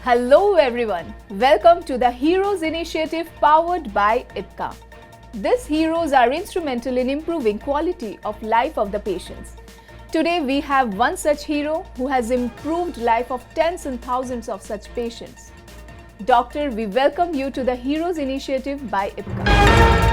Hello everyone, welcome to the Heroes Initiative powered by IPCA. These heroes are instrumental in improving quality of life of the patients. Today we have one such hero who has improved life of tens and thousands of such patients. Doctor, we welcome you to the Heroes Initiative by IPCA.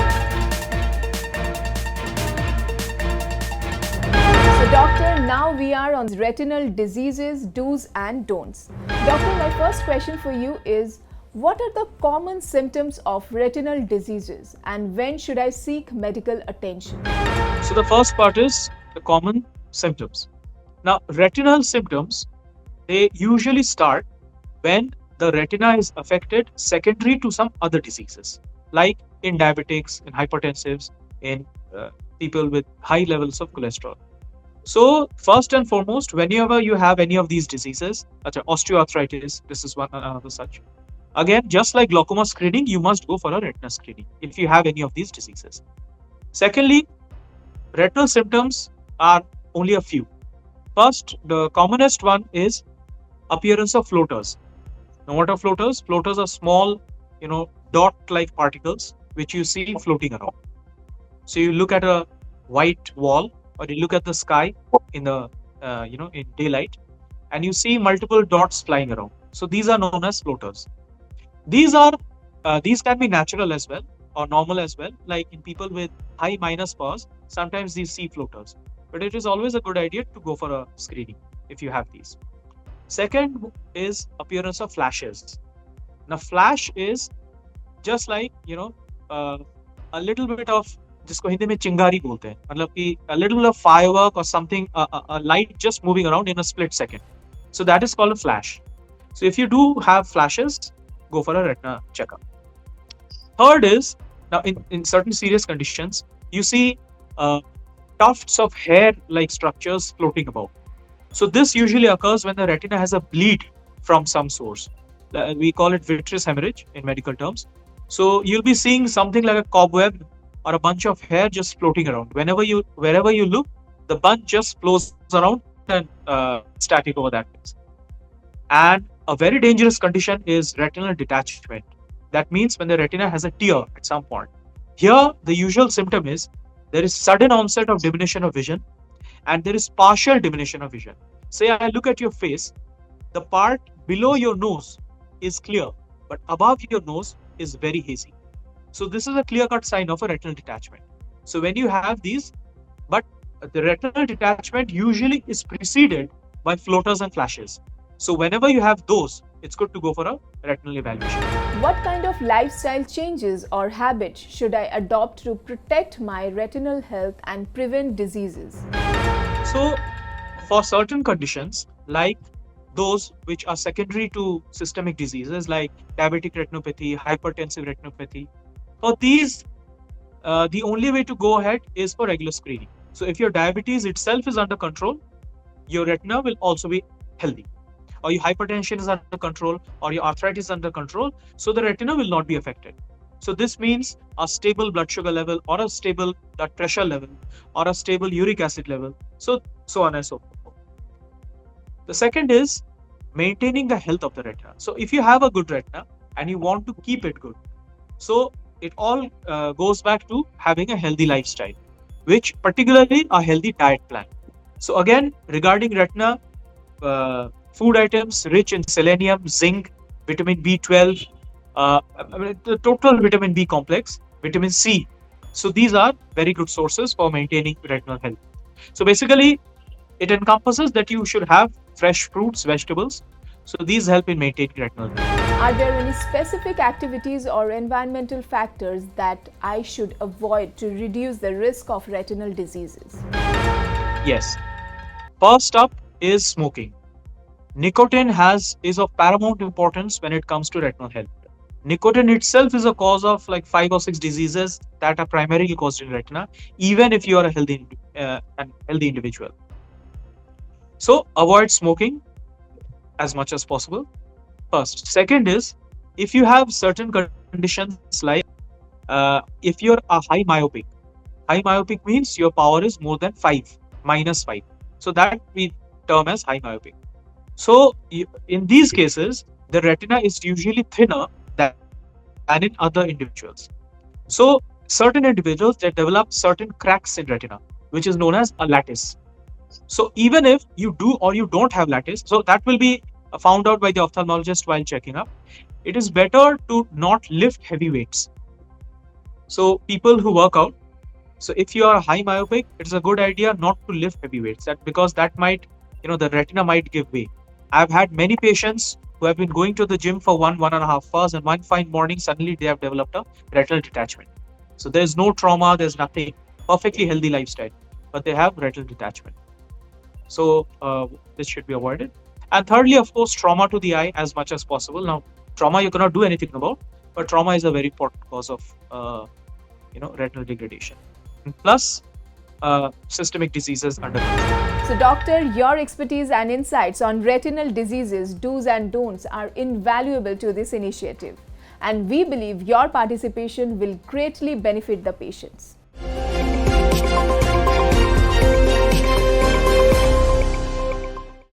So doctor, now we are on retinal diseases, do's and don'ts. Doctor, my first question for you is, what are the common symptoms of retinal diseases and when should I seek medical attention? So the first part is the common symptoms. Now, retinal symptoms, they usually start when the retina is affected secondary to some other diseases, like in diabetics, in hypertensives, in people with high levels of cholesterol. So first and foremost, whenever you have any of these diseases, such as osteoarthritis, this is one another such. Again, just like glaucoma screening, you must go for a retina screening if you have any of these diseases. Secondly, retinal symptoms are only a few. First, the commonest one is appearance of floaters. Now, what are floaters? Floaters are small, dot-like particles which you see floating around. So you look at a white wall, or you look at the sky in the in daylight, and you see multiple dots flying around. So these are known as floaters. These can be natural as well or normal as well. Like in people with high minus powers, sometimes these see floaters. But it is always a good idea to go for a screening if you have these. Second is appearance of flashes. Now, flash is just like a little bit of, जिसको हिंदी में चिंगारी बोलते हैं, मतलब कि a little bit of firework or something, a light just moving around in a split second. So that is called a flash. So if you do have flashes, go for a retina checkup. Third is, now in certain serious conditions, you see tufts of hair-like structures floating about. So this usually occurs when the retina has a bleed from some source. We call it vitreous hemorrhage in medical terms. So you'll be seeing something like a cobweb or a bunch of hair just floating around. Wherever you look, the bunch just flows around and static over that place. And a very dangerous condition is retinal detachment. That means when the retina has a tear at some point. Here, the usual symptom is there is sudden onset of diminution of vision and there is partial diminution of vision. Say I look at your face, the part below your nose is clear, but above your nose is very hazy. So this is a clear-cut sign of a retinal detachment. So when you have these, but the retinal detachment usually is preceded by floaters and flashes. So whenever you have those, it's good to go for a retinal evaluation. What kind of lifestyle changes or habits should I adopt to protect my retinal health and prevent diseases? So for certain conditions, like those which are secondary to systemic diseases like diabetic retinopathy, hypertensive retinopathy, for these, the only way to go ahead is for regular screening. So if your diabetes itself is under control, your retina will also be healthy. Or your hypertension is under control, or your arthritis is under control, so the retina will not be affected. So this means a stable blood sugar level, or a stable blood pressure level, or a stable uric acid level, so on and so forth. The second is maintaining the health of the retina. So if you have a good retina and you want to keep it good, so it all goes back to having a healthy lifestyle, which particularly a healthy diet plan. So again, regarding retina, food items rich in selenium, zinc, vitamin B12, the total vitamin B complex, vitamin C. So these are very good sources for maintaining retinal health. So basically, it encompasses that you should have fresh fruits, vegetables. So these help in maintaining retinal health. Are there any specific activities or environmental factors that I should avoid to reduce the risk of retinal diseases? Yes. First up is smoking. Nicotine is of paramount importance when it comes to retinal health. Nicotine itself is a cause of like 5 or 6 diseases that are primarily caused in retina, even if you are a healthy individual. So avoid smoking as much as possible. First. Second is, if you have certain conditions like if you're a high myopic means your power is more than 5, minus 5. So that we term as high myopic. So in these cases, the retina is usually thinner than in other individuals. So certain individuals, they develop certain cracks in retina, which is known as a lattice. So even if you do or you don't have lattice, so that will be found out by the ophthalmologist while checking up. It is better to not lift heavy weights. So people who work out, so if you are high myopic, it's a good idea not to lift heavy weights, that because that might, the retina might give way. I've had many patients who have been going to the gym for 1.5 hours, and one fine morning suddenly they have developed a retinal detachment. So there's no trauma, there's nothing, perfectly healthy lifestyle, but they have retinal detachment. So this should be avoided. And thirdly, of course, trauma to the eye as much as possible. Now, trauma you cannot do anything about, but trauma is a very important cause of retinal degradation. And plus, systemic diseases under control. So, doctor, your expertise and insights on retinal diseases, do's and don'ts are invaluable to this initiative. And we believe your participation will greatly benefit the patients.